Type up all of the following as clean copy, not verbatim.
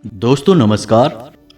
दोस्तों नमस्कार।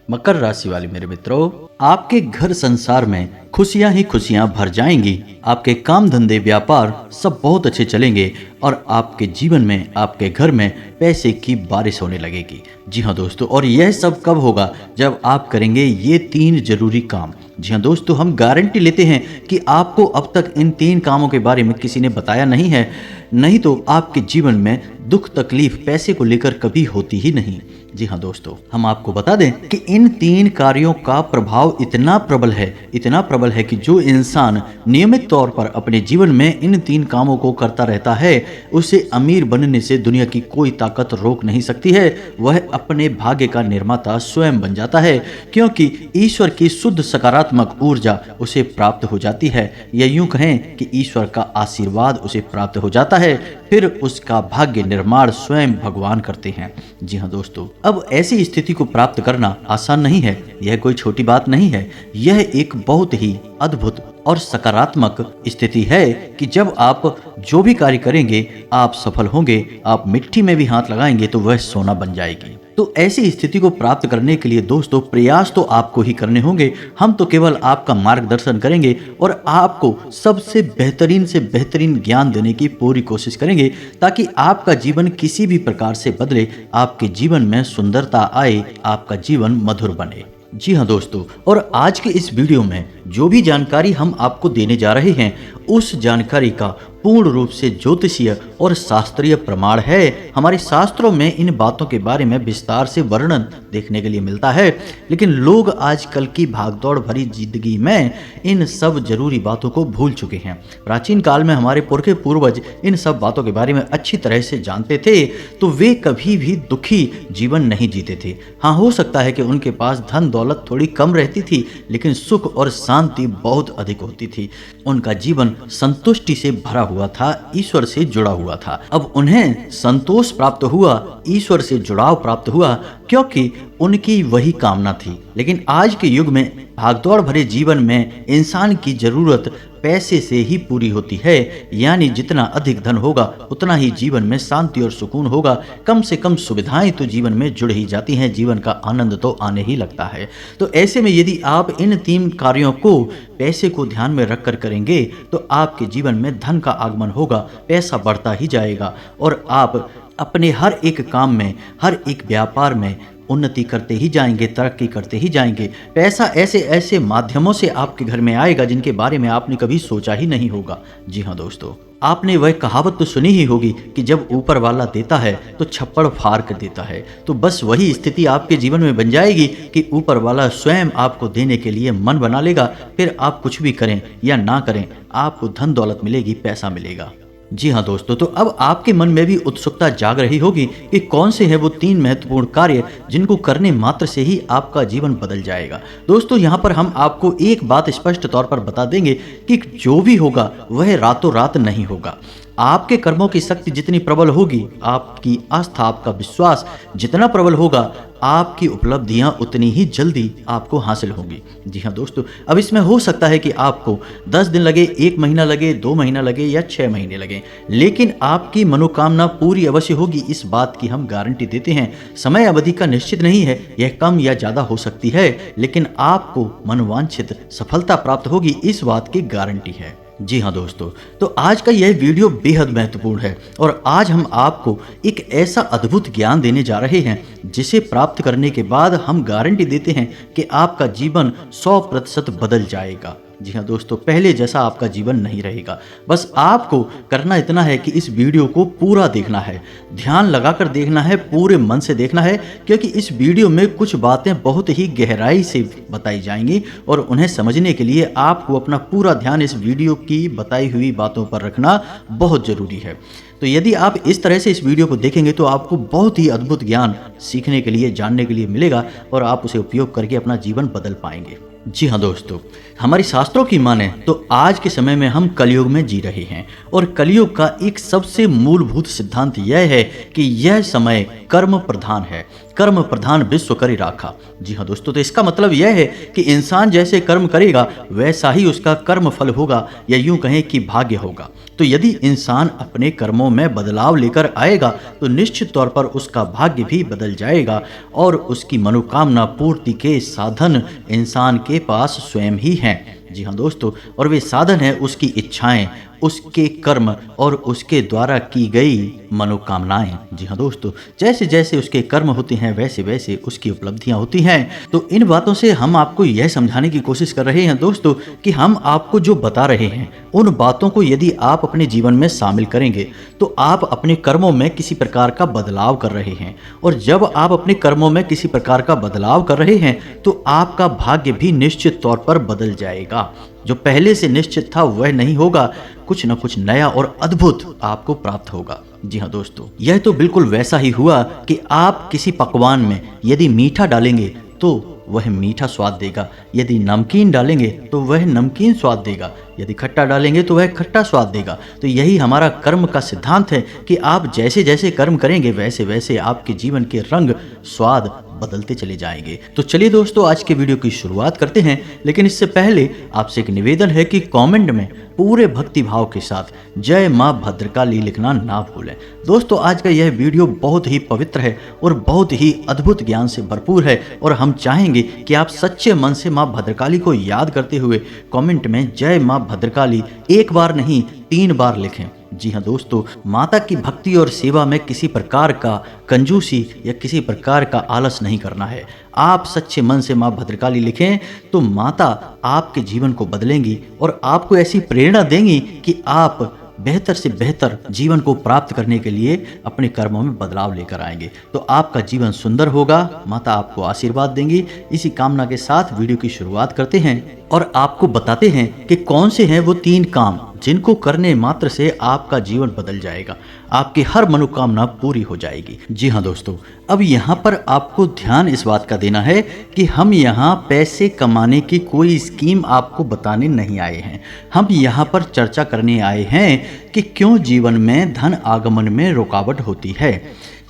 मकर राशि वाले मेरे मित्रों, आपके घर संसार में खुशियां ही खुशियां भर जाएंगी। आपके काम धंधे व्यापार सब बहुत अच्छे चलेंगे और आपके जीवन में, आपके घर में पैसे की बारिश होने लगेगी। जी हाँ दोस्तों, और यह सब कब होगा? जब आप करेंगे ये 3 जरूरी काम। जी हाँ दोस्तों, हम गारंटी लेते हैं कि आपको अब तक इन 3 कामों के बारे में किसी ने बताया नहीं है, नहीं तो आपके जीवन में दुख तकलीफ पैसे को लेकर कभी होती ही नहीं। जी हाँ दोस्तों, हम आपको बता दें कि इन 3 कार्यों का प्रभाव इतना प्रबल है कि जो इंसान नियमित तौर पर अपने जीवन में इन 3 कामों को करता रहता है, उसे अमीर बनने से दुनिया की कोई ताकत रोक नहीं सकती है। वह अपने भाग्य का निर्माता स्वयं बन जाता है, क्योंकि ईश्वर की शुद्ध सकारात्मक ऊर्जा उसे प्राप्त हो जाती है, या यूं कहें कि ईश्वर का आशीर्वाद उसे प्राप्त हो जाता है। फिर उसका भाग्य निर्माण स्वयं भगवान करते हैं। जी हाँ दोस्तों, अब ऐसी स्थिति को प्राप्त करना आसान नहीं है। यह कोई छोटी बात नहीं है। यह एक बहुत ही अद्भुत और सकारात्मक स्थिति है कि जब आप जो भी कार्य करेंगे आप सफल होंगे। आप मिट्टी में भी हाथ लगाएंगे तो वह सोना बन जाएगी। तो ऐसी स्थिति को प्राप्त करने के लिए दोस्तों प्रयास तो आपको ही करने होंगे। हम तो केवल आपका मार्गदर्शन करेंगे और आपको सबसे बेहतरीन ज्ञान देने की पूरी कोशिश करेंगे, ताकि आपका जीवन किसी भी प्रकार से बदले, आपके जीवन में सुंदरता आए, आपका जीवन मधुर बने। जी हाँ दोस्तों, और आज के इस वीडियो में जो भी जानकारी हम आपको देने जा रहे हैं, उस जानकारी का पूर्ण रूप से ज्योतिषीय और शास्त्रीय प्रमाण है। हमारे शास्त्रों में इन बातों के बारे में विस्तार से वर्णन देखने के लिए मिलता है, लेकिन लोग आजकल की भागदौड़ भरी जिंदगी में इन सब जरूरी बातों को भूल चुके हैं। प्राचीन काल में हमारे पुरखे पूर्वज इन सब बातों के बारे में अच्छी तरह से जानते थे, तो वे कभी भी दुखी जीवन नहीं जीते थे। हाँ, हो सकता है कि उनके पास धन दौलत थोड़ी कम रहती थी, लेकिन सुख और शांति बहुत अधिक होती थी। उनका जीवन संतुष्टि से भरा हुआ था, ईश्वर से जुड़ा हुआ था। अब उन्हें संतोष प्राप्त हुआ, ईश्वर से जुड़ाव प्राप्त हुआ, क्योंकि उनकी वही कामना थी। लेकिन आज के युग में भागदौड़ भरे जीवन में इंसान की जरूरत पैसे से ही पूरी होती है। यानी जितना अधिक धन होगा उतना ही जीवन में शांति और सुकून होगा। कम से कम सुविधाएं तो जीवन में जुड़ ही जाती हैं, जीवन का आनंद तो आने ही लगता है। तो ऐसे में यदि आप इन 3 कार्यों को, पैसे को ध्यान में रखकर करेंगे, तो आपके जीवन में धन का आगमन होगा, पैसा बढ़ता ही जाएगा और आप अपने हर एक काम में, हर एक व्यापार में उन्नति करते ही जाएंगे, तरक्की करते ही जाएंगे। पैसा ऐसे ऐसे माध्यमों से आपके घर में आएगा जिनके बारे में आपने कभी सोचा ही नहीं होगा। जी हाँ दोस्तों, आपने वह कहावत तो सुनी ही होगी कि जब ऊपर वाला देता है तो छप्पड़ फाड़ कर देता है। तो बस वही स्थिति आपके जीवन में बन जाएगी कि ऊपर वाला स्वयं आपको देने के लिए मन बना लेगा। फिर आप कुछ भी करें या ना करें, आपको धन दौलत मिलेगी, पैसा मिलेगा। जी हाँ दोस्तों, तो अब आपके मन में भी उत्सुकता जाग रही होगी कि कौन से हैं वो 3 महत्वपूर्ण कार्य जिनको करने मात्र से ही आपका जीवन बदल जाएगा। दोस्तों, यहाँ पर हम आपको एक बात स्पष्ट तौर पर बता देंगे कि जो भी होगा वह रातों रात नहीं होगा। आपके कर्मों की शक्ति जितनी प्रबल होगी, आपकी आस्था, आपका विश्वास जितना प्रबल होगा, आपकी उपलब्धियां उतनी ही जल्दी आपको हासिल होंगी। जी हाँ दोस्तों, अब इसमें हो सकता है कि आपको 10 दिन लगे, 1 महीना लगे, 2 महीना लगे या 6 महीने लगे, लेकिन आपकी मनोकामना पूरी अवश्य होगी। इस बात की हम गारंटी देते हैं। समय अवधि का निश्चित नहीं है, यह कम या ज्यादा हो सकती है, लेकिन आपको मनोवांछित सफलता प्राप्त होगी, इस बात की गारंटी है। जी हाँ दोस्तों, तो आज का यह वीडियो बेहद महत्वपूर्ण है और आज हम आपको एक ऐसा अद्भुत ज्ञान देने जा रहे हैं जिसे प्राप्त करने के बाद हम गारंटी देते हैं कि आपका जीवन 100% बदल जाएगा। जी हाँ दोस्तों, पहले जैसा आपका जीवन नहीं रहेगा। बस आपको करना इतना है कि इस वीडियो को पूरा देखना है, ध्यान लगाकर देखना है, पूरे मन से देखना है, क्योंकि इस वीडियो में कुछ बातें बहुत ही गहराई से बताई जाएंगी और उन्हें समझने के लिए आपको अपना पूरा ध्यान इस वीडियो की बताई हुई बातों पर रखना बहुत ज़रूरी है। तो यदि आप इस तरह से इस वीडियो को देखेंगे तो आपको बहुत ही अद्भुत ज्ञान सीखने के लिए, जानने के लिए मिलेगा और आप उसे उपयोग करके अपना जीवन बदल पाएंगे। जी हाँ दोस्तों, हमारी शास्त्रों की माने तो आज के समय में हम कलयुग में जी रहे हैं और कलयुग का एक सबसे मूलभूत सिद्धांत यह है कि यह समय कर्म प्रधान है। कर्म प्रधान विश्व करी राखा। जी हाँ दोस्तों, तो इसका मतलब यह है कि इंसान जैसे कर्म करेगा वैसा ही उसका कर्म फल होगा, या यूं कहें कि भाग्य होगा। तो यदि इंसान अपने कर्मों में बदलाव लेकर आएगा तो निश्चित तौर पर उसका भाग्य भी बदल जाएगा और उसकी मनोकामना पूर्ति के साधन इंसान के पास स्वयं ही हैं। जी हाँ दोस्तों, और वे साधन है उसकी इच्छाएं, उसके कर्म और उसके द्वारा की गई मनोकामनाएं। जी हाँ दोस्तों, जैसे जैसे उसके कर्म होते हैं वैसे वैसे उसकी उपलब्धियां होती हैं। तो इन बातों से हम आपको यह समझाने की कोशिश कर रहे हैं दोस्तों कि हम आपको जो बता रहे हैं उन बातों को यदि आप अपने जीवन में शामिल करेंगे तो आप अपने कर्मों में किसी प्रकार का बदलाव कर रहे हैं, और जब आप अपने कर्मों में किसी प्रकार का बदलाव कर रहे हैं तो आपका भाग्य भी निश्चित तौर पर बदल जाएगा। जो पहले से निश्चित था वह नहीं होगा, कुछ न कुछ नया और अद्भुत आपको प्राप्त होगा। जी हाँ दोस्तों, यह तो बिल्कुल वैसा ही हुआ कि आप किसी पकवान में यदि मीठा डालेंगे तो वह मीठा स्वाद देगा, यदि नमकीन डालेंगे तो वह नमकीन स्वाद देगा, यदि खट्टा डालेंगे तो वह खट्टा स्वाद देगा। तो यही हमारा कर्म का सिद्धांत है कि आप जैसे जैसे कर्म करेंगे वैसे वैसे आपके जीवन के रंग स्वाद बदलते चले जाएंगे। तो चलिए दोस्तों, आज के वीडियो की शुरुआत करते हैं, लेकिन इससे पहले आपसे एक निवेदन है कि कमेंट में पूरे भक्ति भाव के साथ जय मां भद्रकाली लिखना ना भूलें। दोस्तों, आज का यह वीडियो बहुत ही पवित्र है और बहुत ही अद्भुत ज्ञान से भरपूर है, और हम चाहेंगे कि आप सच्चे मन से मां भद्रकाली को याद करते हुए कमेंट में जय मां भद्रकाली एक बार नहीं 3 बार लिखें। जी हाँ दोस्तों, माता की भक्ति और सेवा में किसी प्रकार का कंजूसी या किसी प्रकार का आलस नहीं करना है। आप सच्चे मन से माँ भद्रकाली लिखें तो माता आपके जीवन को बदलेंगी और आपको ऐसी प्रेरणा देंगी कि आप बेहतर से बेहतर जीवन को प्राप्त करने के लिए अपने कर्मों में बदलाव लेकर आएंगे। तो आपका जीवन सुंदर होगा, माता आपको आशीर्वाद देंगी। इसी कामना के साथ वीडियो की शुरुआत करते हैं और आपको बताते हैं कि कौन से हैं वो 3 काम जिनको करने मात्र से आपका जीवन बदल जाएगा, आपकी हर मनोकामना पूरी हो जाएगी। जी हाँ दोस्तों, अब यहाँ पर आपको ध्यान इस बात का देना है कि हम यहाँ पैसे कमाने की कोई स्कीम आपको बताने नहीं आए हैं। हम यहाँ पर चर्चा करने आए हैं कि क्यों जीवन में धन आगमन में रुकावट होती है।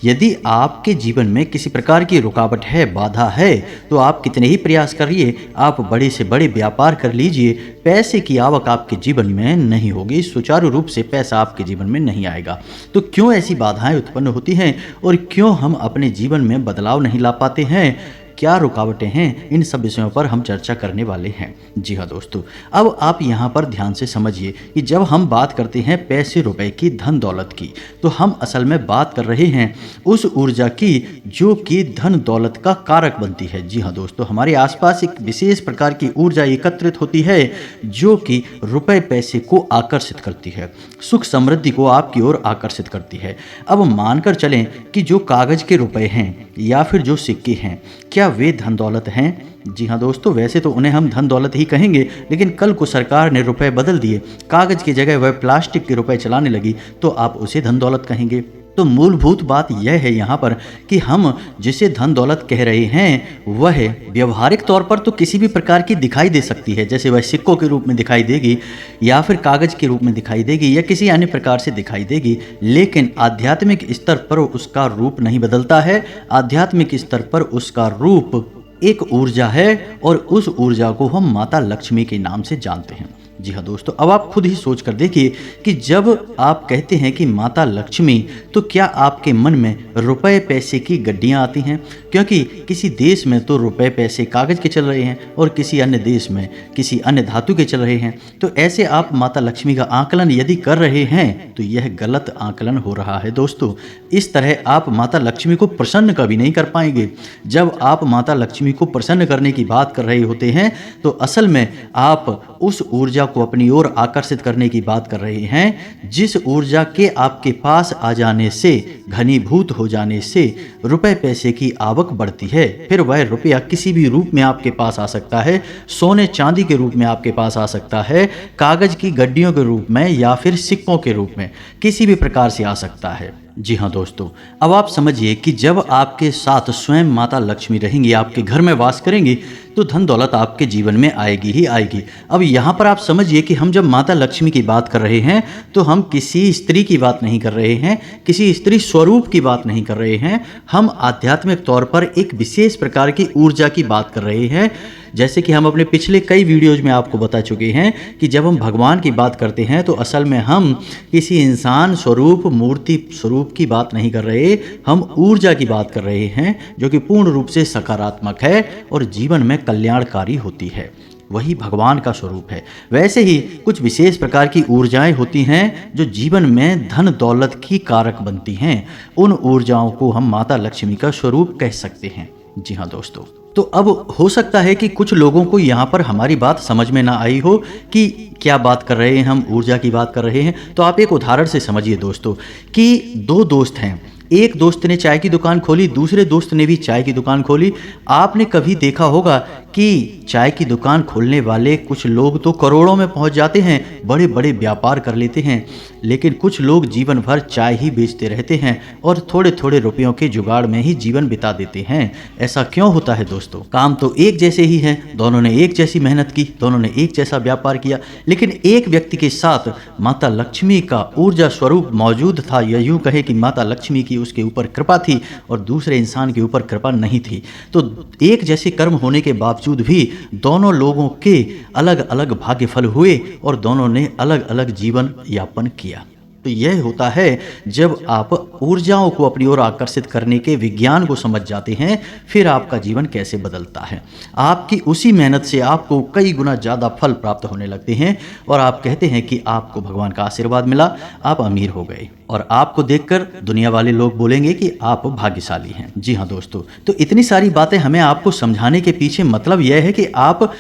यदि आपके जीवन में किसी प्रकार की रुकावट है, बाधा है, तो आप कितने ही प्रयास करिए, आप बड़े से बड़े व्यापार कर लीजिए, पैसे की आवक आपके जीवन में नहीं होगी, सुचारू रूप से पैसा आपके जीवन में नहीं आएगा। तो क्यों ऐसी बाधाएं उत्पन्न होती हैं और क्यों हम अपने जीवन में बदलाव नहीं ला पाते हैं, क्या रुकावटें हैं, इन सब विषयों पर हम चर्चा करने वाले हैं। जी हाँ दोस्तों, अब आप यहाँ पर ध्यान से समझिए कि जब हम बात करते हैं पैसे रुपए की, धन दौलत की, तो हम असल में बात कर रहे हैं उस ऊर्जा की जो कि धन दौलत का कारक बनती है। जी हाँ दोस्तों, हमारे आसपास एक विशेष प्रकार की ऊर्जा एकत्रित होती है जो कि रुपए पैसे को आकर्षित करती है, सुख समृद्धि को आपकी ओर आकर्षित करती है। अब मानकर चलें कि जो कागज के रुपए हैं या फिर जो सिक्के हैं, क्या वे धन दौलत हैं? जी हाँ दोस्तों, वैसे तो उन्हें हम धन दौलत ही कहेंगे, लेकिन कल को सरकार ने रुपए बदल दिए, कागज की जगह वह प्लास्टिक के रुपए चलाने लगी, तो आप उसे धन दौलत कहेंगे। तो मूलभूत बात यह है यहाँ पर कि हम जिसे धन दौलत कह रहे हैं वह व्यवहारिक तौर पर तो किसी भी प्रकार की दिखाई दे सकती है, जैसे वह सिक्कों के रूप में दिखाई देगी या फिर कागज के रूप में दिखाई देगी या किसी अन्य प्रकार से दिखाई देगी, लेकिन आध्यात्मिक स्तर पर उसका रूप नहीं बदलता है। आध्यात्मिक स्तर पर उसका रूप एक ऊर्जा है और उस ऊर्जा को हम माता लक्ष्मी के नाम से जानते हैं। जी हाँ दोस्तों, अब आप खुद ही सोच कर देखिए कि जब आप कहते हैं कि माता लक्ष्मी, तो क्या आपके मन में रुपए पैसे की गड्डियाँ आती हैं? क्योंकि किसी देश में तो रुपए पैसे कागज के चल रहे हैं और किसी अन्य देश में किसी अन्य धातु के चल रहे हैं। तो ऐसे आप माता लक्ष्मी का आकलन यदि कर रहे हैं तो यह गलत आकलन हो रहा है दोस्तों। इस तरह आप माता लक्ष्मी को प्रसन्न कभी नहीं कर पाएंगे। जब आप माता लक्ष्मी को प्रसन्न करने की बात कर रहे होते हैं तो असल में आप उस ऊर्जा को अपनी ओर आकर्षित करने की बात कर रहे हैं, जिस ऊर्जा के आपके पास आ जाने से, घनीभूत हो जाने से रुपए पैसे की आवक बढ़ती है। फिर वह रुपया किसी भी रूप में आपके पास आ सकता है, सोने चांदी के रूप में आपके पास आ सकता है, कागज की गड्डियों के रूप में या फिर सिक्कों के रूप में, किसी भी प्रकार से आ सकता है। जी हाँ दोस्तों, अब आप समझिए कि जब आपके साथ स्वयं माता लक्ष्मी रहेंगी, आपके घर में वास करेंगी, तो धन दौलत आपके जीवन में आएगी ही आएगी। अब यहाँ पर आप समझिए कि हम जब माता लक्ष्मी की बात कर रहे हैं तो हम किसी स्त्री की बात नहीं कर रहे हैं, किसी स्त्री स्वरूप की बात नहीं कर रहे हैं, हम आध्यात्मिक तौर पर एक विशेष प्रकार की ऊर्जा की बात कर रहे हैं। जैसे कि हम अपने पिछले कई वीडियोज में आपको बता चुके हैं कि जब हम भगवान की बात करते हैं तो असल में हम किसी इंसान स्वरूप, मूर्ति स्वरूप की बात नहीं कर रहे, हम ऊर्जा की बात कर रहे हैं जो कि पूर्ण रूप से सकारात्मक है और जीवन में कल्याणकारी होती है। वही भगवान का स्वरूप है। वैसे ही कुछ विशेष प्रकार की ऊर्जाएं होती हैं जो जीवन में धन दौलत की कारक बनती हैं। उन ऊर्जाओं को हम माता लक्ष्मी का स्वरूप कह सकते हैं। जी हाँ दोस्तों, तो अब हो सकता है कि कुछ लोगों को यहाँ पर हमारी बात समझ में ना आई हो कि क्या बात कर रहे हैं, हम ऊर्जा की बात कर रहे हैं। तो आप एक उदाहरण से समझिए दोस्तों कि दो दोस्त हैं, एक दोस्त ने चाय की दुकान खोली, दूसरे दोस्त ने भी चाय की दुकान खोली। आपने कभी देखा होगा कि चाय की दुकान खोलने वाले कुछ लोग तो करोड़ों में पहुंच जाते हैं, बड़े बड़े व्यापार कर लेते हैं, लेकिन कुछ लोग जीवन भर चाय ही बेचते रहते हैं और थोड़े थोड़े रुपयों के जुगाड़ में ही जीवन बिता देते हैं। ऐसा क्यों होता है दोस्तों? काम तो एक जैसे ही हैं, दोनों ने एक जैसी मेहनत की, दोनों ने एक जैसा व्यापार किया, लेकिन एक व्यक्ति के साथ माता लक्ष्मी का ऊर्जा स्वरूप मौजूद था, या यूं कहे कि माता लक्ष्मी की उसके ऊपर कृपा थी और दूसरे इंसान के ऊपर कृपा नहीं थी। तो एक जैसे कर्म होने के बावजूद भी दोनों लोगों के अलग अलग भाग्यफल हुए और दोनों ने अलग अलग जीवन यापन किया। तो यह होता है जब आप ऊर्जाओं को अपनी ओर आकर्षित करने के विज्ञान को समझ जाते हैं, फिर आपका जीवन कैसे बदलता है। आपकी उसी मेहनत से आपको कई गुना ज़्यादा फल प्राप्त होने लगते हैं और आप कहते हैं कि आपको भगवान का आशीर्वाद मिला, आप अमीर हो गए और आपको देखकर दुनिया वाले लोग बोलेंगे कि आप भाग्यशाली हैं। जी हाँ दोस्तों, तो इतनी सारी बातें हमें आपको समझाने के पीछे मतलब यह है कि आप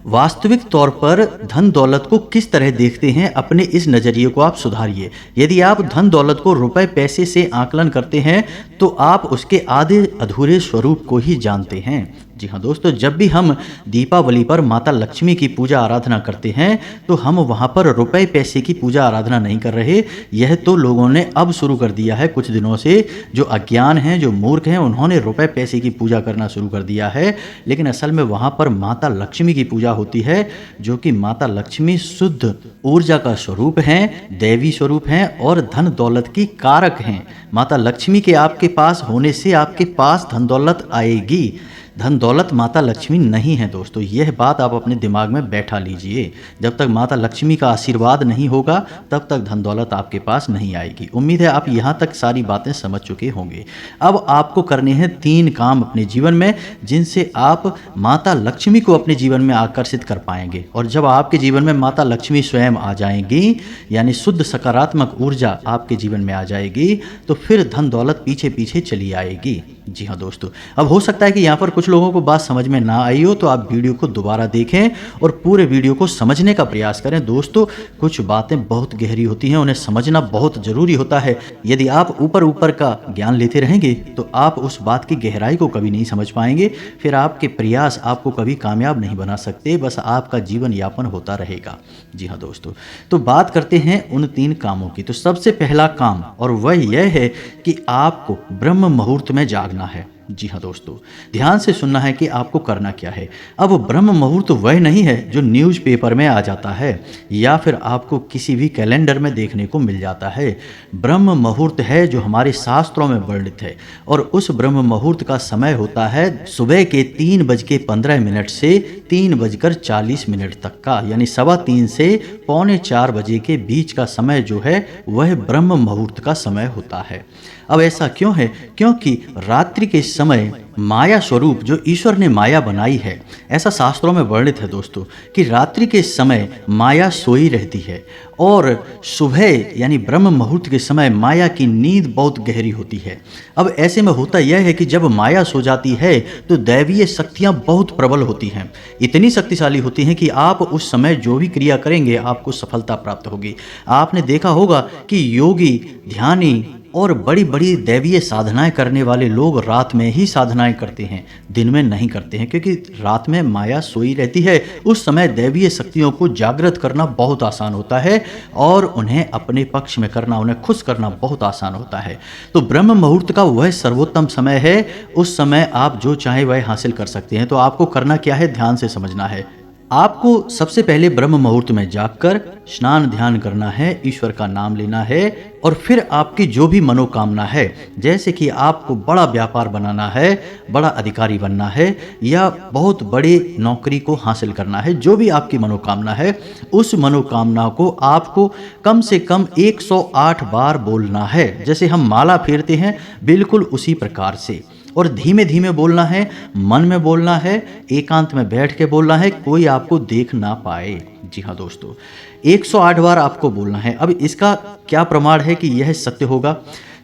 वास्तविक तौर पर धन दौलत को किस तरह देखते हैं, अपने इस नज़रिए को आप सुधारिए। यदि आप धन दौलत को रुपए पैसे से आकलन करते हैं तो आप उसके आधे अधूरे स्वरूप को ही जानते हैं। जी हाँ दोस्तों, जब भी हम दीपावली पर माता लक्ष्मी की पूजा आराधना करते हैं तो हम वहाँ पर रुपए पैसे की पूजा आराधना नहीं कर रहे। यह तो लोगों ने अब शुरू कर दिया है कुछ दिनों से, जो अज्ञान हैं, जो मूर्ख हैं, उन्होंने रुपए पैसे की पूजा करना शुरू कर दिया है। लेकिन असल में वहाँ पर माता लक्ष्मी की पूजा होती है, जो कि माता लक्ष्मी शुद्ध ऊर्जा का स्वरूप हैं, दैवी स्वरूप हैं और धन दौलत की कारक हैं। माता लक्ष्मी के आपके पास होने से आपके पास धन दौलत आएगी। धन दौलत माता लक्ष्मी नहीं है दोस्तों, यह बात आप अपने दिमाग में बैठा लीजिए। जब तक माता लक्ष्मी का आशीर्वाद नहीं होगा तब तक धन दौलत आपके पास नहीं आएगी। उम्मीद है आप यहाँ तक सारी बातें समझ चुके होंगे। अब आपको करने हैं 3 काम अपने जीवन में, जिनसे आप माता लक्ष्मी को अपने जीवन में आकर्षित कर पाएंगे। और जब आपके जीवन में माता लक्ष्मी स्वयं आ जाएंगी, यानी शुद्ध सकारात्मक ऊर्जा आपके जीवन में आ जाएगी, तो फिर धन दौलत पीछे पीछे चली आएगी। जी हाँ दोस्तों, अब हो सकता है कि यहाँ पर कुछ लोगों को बात समझ में ना आई हो, तो आप वीडियो को दोबारा देखें और पूरे वीडियो को समझने का प्रयास करें। दोस्तों, कुछ बातें बहुत गहरी होती हैं, उन्हें समझना बहुत ज़रूरी होता है। यदि आप ऊपर ऊपर का ज्ञान लेते रहेंगे तो आप उस बात की गहराई को कभी नहीं समझ पाएंगे। फिर आपके प्रयास आपको कभी कामयाब नहीं बना सकते, बस आपका जीवन यापन होता रहेगा। जी हाँ दोस्तों, तो बात करते हैं उन 3 कामों की। तो सबसे पहला काम, और वह यह है कि आपको ब्रह्म मुहूर्त में जागना है। जी हाँ दोस्तों, ध्यान से सुनना है कि आपको करना क्या है। अब ब्रह्म मुहूर्त वह नहीं है जो न्यूज़पेपर में आ जाता है या फिर आपको किसी भी कैलेंडर में देखने को मिल जाता है। ब्रह्म मुहूर्त है जो हमारे शास्त्रों में वर्णित है और उस ब्रह्म मुहूर्त का समय होता है सुबह के 3:15 से 3:40 तक का, यानी 3:15 से 3:45 बजे के बीच का समय जो है वह ब्रह्म मुहूर्त का समय होता है। अब ऐसा क्यों है? क्योंकि रात्रि के समय माया स्वरूप जो ईश्वर ने माया बनाई है, ऐसा शास्त्रों में वर्णित है दोस्तों कि रात्रि के समय माया सोई रहती है और सुबह यानी ब्रह्म मुहूर्त के समय माया की नींद बहुत गहरी होती है। अब ऐसे में होता यह है कि जब माया सो जाती है तो दैवीय शक्तियाँ बहुत प्रबल होती हैं, इतनी शक्तिशाली होती हैं कि आप उस समय जो भी क्रिया करेंगे आपको सफलता प्राप्त होगी। आपने देखा होगा कि योगी, ध्यानी, और बड़ी बड़ी दैवीय साधनाएं करने वाले लोग रात में ही साधनाएं करते हैं, दिन में नहीं करते हैं, क्योंकि रात में माया सोई रहती है। उस समय दैवीय शक्तियों को जागृत करना बहुत आसान होता है और उन्हें अपने पक्ष में करना, उन्हें खुश करना बहुत आसान होता है। तो ब्रह्म मुहूर्त का वह सर्वोत्तम समय है। उस समय आप जो चाहे वह हासिल कर सकते हैं। तो आपको करना क्या है, ध्यान से समझना है। आपको सबसे पहले ब्रह्म मुहूर्त में जागकर स्नान ध्यान करना है, ईश्वर का नाम लेना है और फिर आपकी जो भी मनोकामना है, जैसे कि आपको बड़ा व्यापार बनाना है, बड़ा अधिकारी बनना है या बहुत बड़ी नौकरी को हासिल करना है, जो भी आपकी मनोकामना है, उस मनोकामना को आपको कम से कम 108 बार बोलना है। जैसे हम माला फेरते हैं, बिल्कुल उसी प्रकार से। और धीमे धीमे बोलना है, मन में बोलना है, एकांत में बैठ के बोलना है, कोई आपको देख ना पाए। जी हाँ दोस्तों, 108 बार आपको बोलना है। अब इसका क्या प्रमाण है कि यह सत्य होगा?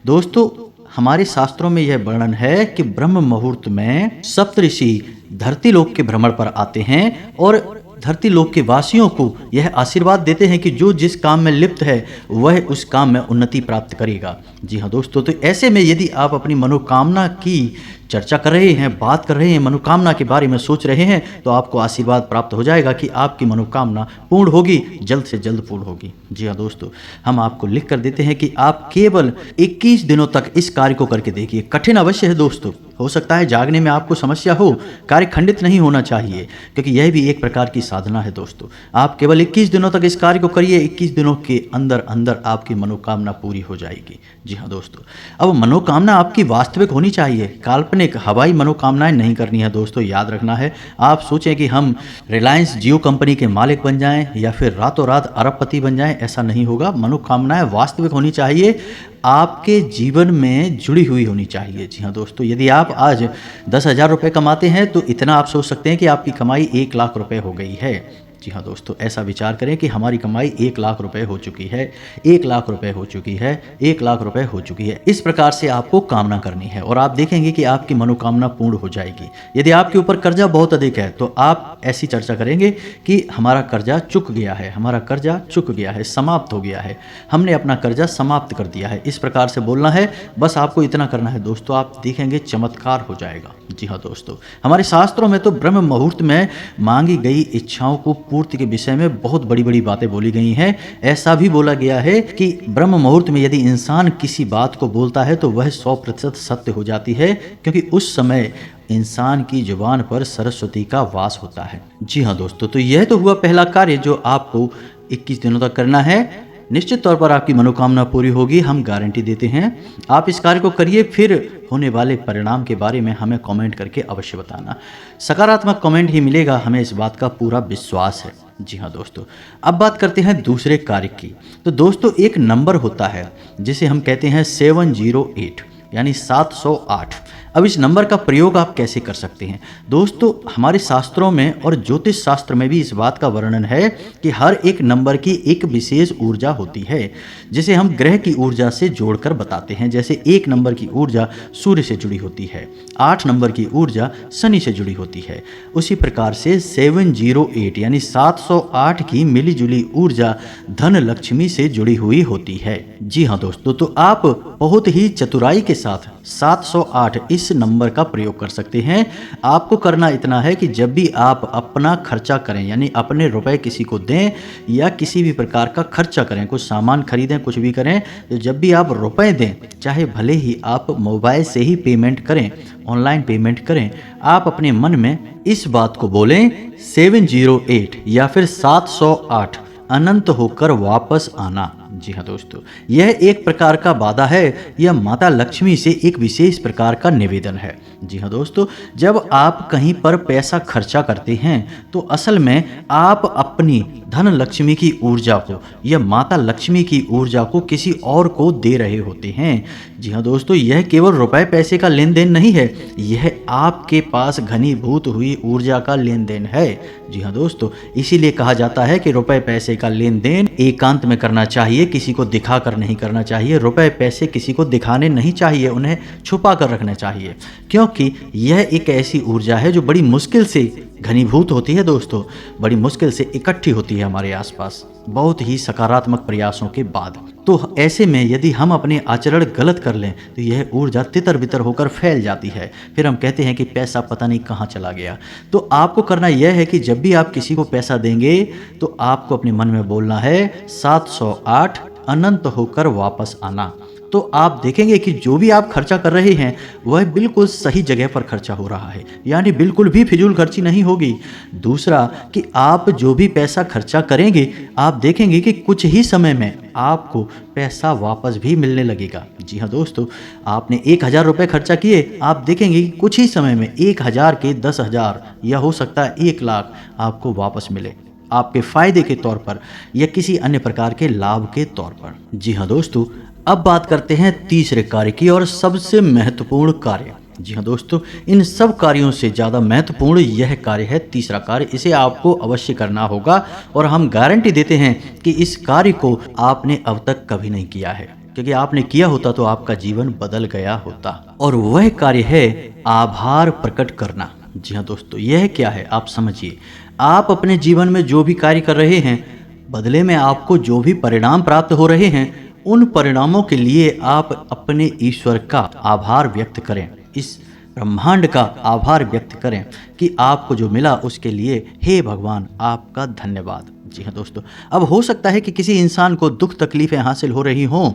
दोस्तों, हमारे शास्त्रों में यह वर्णन है कि ब्रह्म मुहूर्त में सप्तऋषि धरती लोक के भ्रमण पर आते हैं और धरती लोक के वासियों को यह आशीर्वाद देते हैं कि जो जिस काम में लिप्त है वह उस काम में उन्नति प्राप्त करेगा। जी हाँ दोस्तों, तो ऐसे में यदि आप अपनी मनोकामना की चर्चा कर रहे हैं, बात कर रहे हैं, मनोकामना के बारे में सोच रहे हैं, तो आपको आशीर्वाद प्राप्त हो जाएगा कि आपकी मनोकामना पूर्ण होगी, जल्द से जल्द पूर्ण होगी। जी हाँ दोस्तों, हम आपको लिख कर देते हैं कि आप केवल 21 दिनों तक इस कार्य को करके देखिए। कठिन अवश्य है दोस्तों, हो सकता है जागने में आपको समस्या हो, कार्य खंडित नहीं होना चाहिए, क्योंकि यह भी एक प्रकार की साधना है दोस्तों। आप केवल 21 दिनों तक इस कार्य को करिए, 21 दिनों के अंदर अंदर आपकी मनोकामना पूरी हो जाएगी। जी हाँ दोस्तों, अब मनोकामना आपकी वास्तविक होनी चाहिए, काल्पनिक हवाई मनोकामनाएं नहीं करनी है दोस्तों। याद रखना है, आप सोचें कि हम रिलायंस जियो कंपनी के मालिक बन जाएं या फिर रातों रात अरबपति बन जाएं, ऐसा नहीं होगा। मनोकामनाएं वास्तविक होनी चाहिए, आपके जीवन में जुड़ी हुई होनी चाहिए। जी हाँ दोस्तों, यदि आप आज 10,000 रुपये कमाते हैं तो इतना आप सोच सकते हैं कि आपकी कमाई 1 लाख रुपए हो गई है। जी हाँ दोस्तों, ऐसा विचार करें कि हमारी कमाई 1 लाख रुपए हो चुकी है, 1 लाख रुपए हो चुकी है, 1 लाख रुपए हो चुकी है। इस प्रकार से आपको कामना करनी है और आप देखेंगे कि आपकी मनोकामना पूर्ण हो जाएगी। यदि आपके ऊपर कर्जा बहुत अधिक है तो आप ऐसी चर्चा करेंगे कि हमारा कर्जा चुक गया है, हमारा कर्जा चुक गया है, समाप्त हो गया है, हमने अपना कर्जा समाप्त कर दिया है। इस प्रकार से बोलना है, बस आपको इतना करना है दोस्तों, आप देखेंगे चमत्कार हो जाएगा। जी हाँ दोस्तों, हमारे शास्त्रों में तो ब्रह्म मुहूर्त में मांगी गई इच्छाओं को पूर्ति के विषय में बहुत बड़ी बड़ी बातें बोली गई हैं। ऐसा भी बोला गया है कि ब्रह्म मुहूर्त में यदि इंसान किसी बात को बोलता है तो वह 100% सत्य हो जाती है, क्योंकि उस समय इंसान की जुबान पर सरस्वती का वास होता है। जी हाँ दोस्तों, तो यह तो हुआ पहला कार्य जो आपको 21 दिनों तक करना है। निश्चित तौर पर आपकी मनोकामना पूरी होगी, हम गारंटी देते हैं। आप इस कार्य को करिए, फिर होने वाले परिणाम के बारे में हमें कमेंट करके अवश्य बताना। सकारात्मक कमेंट ही मिलेगा, हमें इस बात का पूरा विश्वास है। जी हाँ दोस्तों, अब बात करते हैं दूसरे कार्य की। तो दोस्तों, एक नंबर होता है जिसे हम कहते हैं 708 यानी 708। अब इस नंबर का प्रयोग आप कैसे कर सकते हैं दोस्तों? हमारे शास्त्रों में और ज्योतिष शास्त्र में भी इस बात का वर्णन है कि हर एक नंबर की एक विशेष ऊर्जा होती है, जिसे हम ग्रह की ऊर्जा से जोड़कर बताते हैं। जैसे 1 नंबर की ऊर्जा सूर्य से जुड़ी होती है, 8 नंबर की ऊर्जा शनि से जुड़ी होती है। उसी प्रकार से 708 यानी 708 की मिली जुली ऊर्जा धन लक्ष्मी से जुड़ी हुई होती है। जी हाँ दोस्तों, तो आप बहुत ही चतुराई के साथ 708 इस नंबर का प्रयोग कर सकते हैं। आपको करना इतना है कि जब भी आप अपना खर्चा करें, यानी अपने रुपए किसी को दें या किसी भी प्रकार का खर्चा करें, कुछ सामान खरीदें, कुछ भी करें, तो जब भी आप रुपए दें, चाहे भले ही आप मोबाइल से ही पेमेंट करें, ऑनलाइन पेमेंट करें, आप अपने मन में इस बात को बोलें 708 या फिर 708 अनंत होकर वापस आना। जी हाँ दोस्तों, यह एक प्रकार का वादा है, यह माता लक्ष्मी से एक विशेष प्रकार का निवेदन है। जी हाँ दोस्तों, जब आप कहीं पर पैसा खर्चा करते हैं तो असल में आप अपनी धन लक्ष्मी की ऊर्जा को या माता लक्ष्मी की ऊर्जा को किसी और को दे रहे होते हैं। जी हाँ दोस्तों, यह केवल रुपए पैसे का लेन देन नहीं है, यह आपके पास घनीभूत हुई ऊर्जा का लेन देन है। जी हाँ दोस्तों, इसीलिए कहा जाता है कि रुपए पैसे का लेन देन एकांत में करना चाहिए, किसी को दिखा कर नहीं करना चाहिए। रुपए पैसे किसी को दिखाने नहीं चाहिए, उन्हें छुपा कर रखना चाहिए, क्योंकि यह एक ऐसी ऊर्जा है जो बड़ी मुश्किल से घनीभूत होती है दोस्तों, बड़ी मुश्किल से इकट्ठी होती है हमारे आसपास, बहुत ही सकारात्मक प्रयासों के बाद। तो ऐसे में यदि हम अपने आचरण गलत कर लें तो यह ऊर्जा तितर बितर होकर फैल जाती है। फिर हम कहते हैं कि पैसा पता नहीं कहाँ चला गया। तो आपको करना यह है कि जब भी आप किसी को पैसा देंगे तो आपको अपने मन में बोलना है 708 अनंत होकर वापस आना। तो आप देखेंगे कि जो भी आप खर्चा कर रहे हैं वह बिल्कुल सही जगह पर खर्चा हो रहा है, यानी बिल्कुल भी फिजूल खर्ची नहीं होगी। दूसरा कि आप जो भी पैसा खर्चा करेंगे आप देखेंगे कि कुछ ही समय में आपको पैसा वापस भी मिलने लगेगा। जी हाँ दोस्तों, आपने 1000 रुपये खर्चा किए, आप देखेंगे कि कुछ ही समय में 1000 के 10,000 या हो सकता है 1 लाख आपको वापस मिले, आपके फायदे के तौर पर या किसी अन्य प्रकार के लाभ के तौर पर। जी हाँ दोस्तों, अब बात करते हैं तीसरे कार्य की और सबसे महत्वपूर्ण कार्य। जी हाँ दोस्तों, इन सब कार्यों से ज़्यादा महत्वपूर्ण यह कार्य है तीसरा कार्य। इसे आपको अवश्य करना होगा और हम गारंटी देते हैं कि इस कार्य को आपने अब तक कभी नहीं किया है, क्योंकि आपने किया होता तो आपका जीवन बदल गया होता। और वह कार्य है आभार प्रकट करना। जी हाँ दोस्तों, यह क्या है आप समझिए। आप अपने जीवन में जो भी कार्य कर रहे हैं, बदले में आपको जो भी परिणाम प्राप्त हो रहे हैं, उन परिणामों के लिए आप अपने ईश्वर का आभार व्यक्त करें, इस ब्रह्मांड का आभार व्यक्त करें कि आपको जो मिला उसके लिए हे भगवान आपका धन्यवाद। जी हाँ दोस्तों, अब हो सकता है कि किसी इंसान को दुख तकलीफ़ें हासिल हो रही हों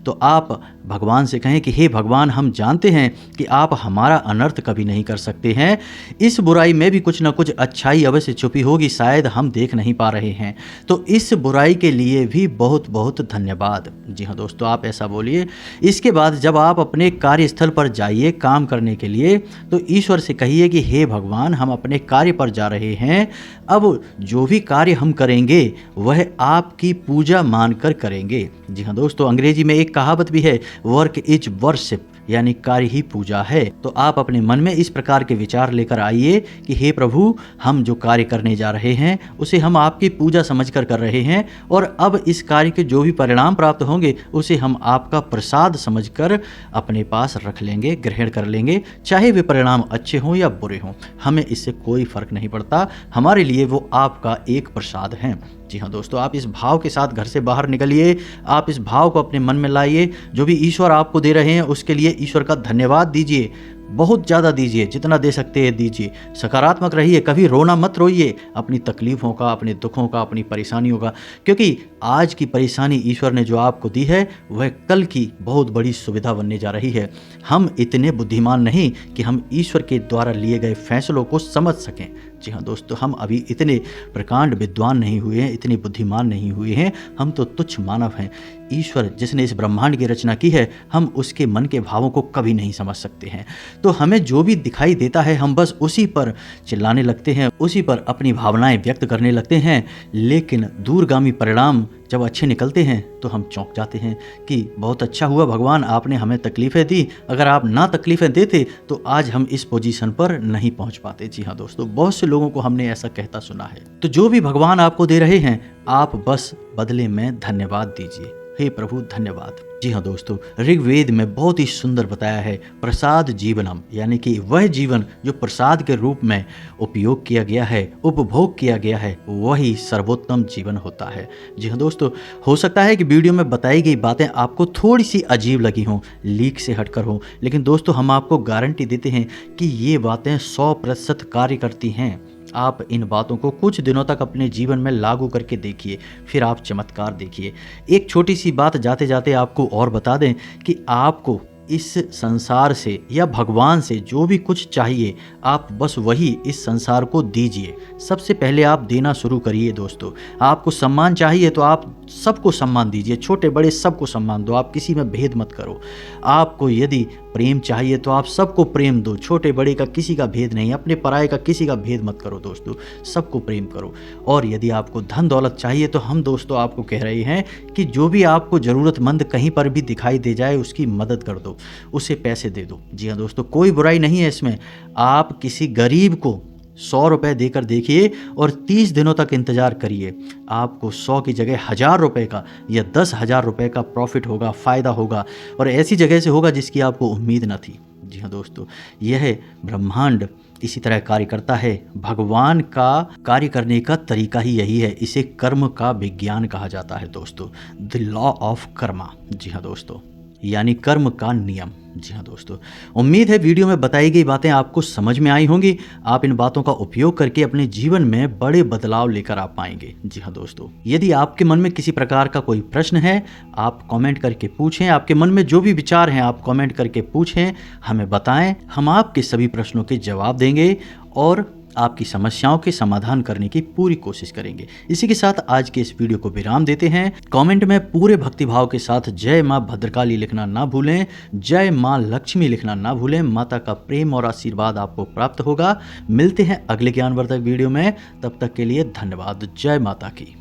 तो आप भगवान से कहें कि हे भगवान, हम जानते हैं कि आप हमारा अनर्थ कभी नहीं कर सकते हैं, इस बुराई में भी कुछ ना कुछ अच्छाई अवश्य छुपी होगी, शायद हम देख नहीं पा रहे हैं, तो इस बुराई के लिए भी बहुत बहुत धन्यवाद। जी हाँ दोस्तों, आप ऐसा बोलिए। इसके बाद जब आप अपने कार्यस्थल पर जाइए काम करने के लिए तो ईश्वर से कहिए कि हे भगवान, हम अपने कार्य पर जा रहे हैं, अब जो भी कार्य हम करेंगे वह आपकी पूजा मानकर करेंगे। जी हाँ दोस्तों, अंग्रेजी में एक कहावत भी है, वर्क इज वर्शिप, यानी कार्य ही पूजा है। तो आप अपने मन में इस प्रकार के विचार लेकर आइए कि हे प्रभु, हम जो कार्य करने जा रहे हैं उसे हम आपकी पूजा समझकर कर रहे हैं और अब इस कार्य के जो भी परिणाम प्राप्त होंगे उसे हम आपका प्रसाद समझकर अपने पास रख लेंगे, ग्रहण कर लेंगे, चाहे वे परिणाम अच्छे हों या बुरे हों, हमें इससे कोई फर्क नहीं पड़ता, हमारे लिए वो आपका एक प्रसाद है। जी हाँ दोस्तों, आप इस भाव के साथ घर से बाहर निकलिए, आप इस भाव को अपने मन में लाइए, जो भी ईश्वर आपको दे रहे हैं उसके लिए ईश्वर का धन्यवाद दीजिए, बहुत ज़्यादा दीजिए, जितना दे सकते हैं दीजिए, सकारात्मक रहिए, कभी रोना मत रोइए अपनी तकलीफ़ों का, अपने दुखों का, अपनी परेशानियों का, क्योंकि आज की परेशानी ईश्वर ने जो आपको दी है वह कल की बहुत बड़ी सुविधा बनने जा रही है। हम इतने बुद्धिमान नहीं कि हम ईश्वर के द्वारा लिए गए फैसलों को समझ सकें। जी हाँ दोस्तों, हम अभी इतने प्रकांड विद्वान नहीं हुए हैं, इतने बुद्धिमान नहीं हुए हैं, हम तो तुच्छ मानव हैं। ईश्वर जिसने इस ब्रह्मांड की रचना की है, हम उसके मन के भावों को कभी नहीं समझ सकते हैं। तो हमें जो भी दिखाई देता है हम बस उसी पर चिल्लाने लगते हैं, उसी पर अपनी भावनाएं व्यक्त करने लगते हैं, लेकिन दूरगामी परिणाम जब अच्छे निकलते हैं तो हम चौंक जाते हैं कि बहुत अच्छा हुआ भगवान, आपने हमें तकलीफ़ें दी, अगर आप ना तकलीफ़ें देते तो आज हम इस पोजीशन पर नहीं पहुंच पाते। जी हाँ दोस्तों, बहुत से लोगों को हमने ऐसा कहता सुना है। तो जो भी भगवान आपको दे रहे हैं आप बस बदले में धन्यवाद दीजिए, हे प्रभु धन्यवाद। जी हाँ दोस्तों, ऋग्वेद में बहुत ही सुंदर बताया है, प्रसाद जीवनम, यानी कि वह जीवन जो प्रसाद के रूप में उपयोग किया गया है, उपभोग किया गया है, वही सर्वोत्तम जीवन होता है। जी हाँ दोस्तों, हो सकता है कि वीडियो में बताई गई बातें आपको थोड़ी सी अजीब लगी हों, लीक से हटकर हों, लेकिन दोस्तों हम आपको गारंटी देते हैं कि ये बातें 100% कार्य करती हैं। आप इन बातों को कुछ दिनों तक अपने जीवन में लागू करके देखिए, फिर आप चमत्कार देखिए। एक छोटी सी बात जाते जाते आपको और बता दें कि आपको इस संसार से या भगवान से जो भी कुछ चाहिए आप बस वही इस संसार को दीजिए। सबसे पहले आप देना शुरू करिए दोस्तों। आपको सम्मान चाहिए तो आप सबको सम्मान दीजिए, छोटे बड़े सबको सम्मान दो, आप किसी में भेद मत करो। आपको यदि प्रेम चाहिए तो आप सबको प्रेम दो, छोटे बड़े का किसी का भेद नहीं, अपने पराये का किसी का भेद मत करो दोस्तों, सबको प्रेम करो। और यदि आपको धन दौलत चाहिए तो हम दोस्तों आपको कह रहे हैं कि जो भी आपको ज़रूरतमंद कहीं पर भी दिखाई दे जाए उसकी मदद कर दो, उसे पैसे दे दो। जी हाँ दोस्तों, कोई बुराई नहीं है इसमें। आप किसी गरीब को 100 रुपये देकर देखिए और 30 दिनों तक इंतज़ार करिए, आपको 100 की जगह 1000 रुपये का या 10,000 रुपये का प्रॉफिट होगा, फ़ायदा होगा, और ऐसी जगह से होगा जिसकी आपको उम्मीद न थी। जी हाँ दोस्तों, यह ब्रह्मांड इसी तरह कार्य करता है। भगवान का कार्य करने का तरीका ही यही है। इसे कर्म का विज्ञान कहा जाता है दोस्तों, द लॉ ऑफ कर्मा। जी हाँ दोस्तों, यानी कर्म का नियम। जी हाँ दोस्तों, उम्मीद है वीडियो में बताई गई बातें आपको समझ में आई होंगी। आप इन बातों का उपयोग करके अपने जीवन में बड़े बदलाव लेकर आ पाएंगे। जी हाँ दोस्तों, यदि आपके मन में किसी प्रकार का कोई प्रश्न है, आप कमेंट करके पूछें। आपके मन में जो भी विचार हैं आप कमेंट करके पूछें, हमें बताएं। हम आपके सभी प्रश्नों के जवाब देंगे और आपकी समस्याओं के समाधान करने की पूरी कोशिश करेंगे। इसी के साथ आज के इस वीडियो को विराम देते हैं। कमेंट में पूरे भक्तिभाव के साथ जय मां भद्रकाली लिखना ना भूलें, जय मां लक्ष्मी लिखना ना भूलें। माता का प्रेम और आशीर्वाद आपको प्राप्त होगा। मिलते हैं अगले ज्ञानवर्धक वीडियो में, तब तक के लिए धन्यवाद। जय माता की।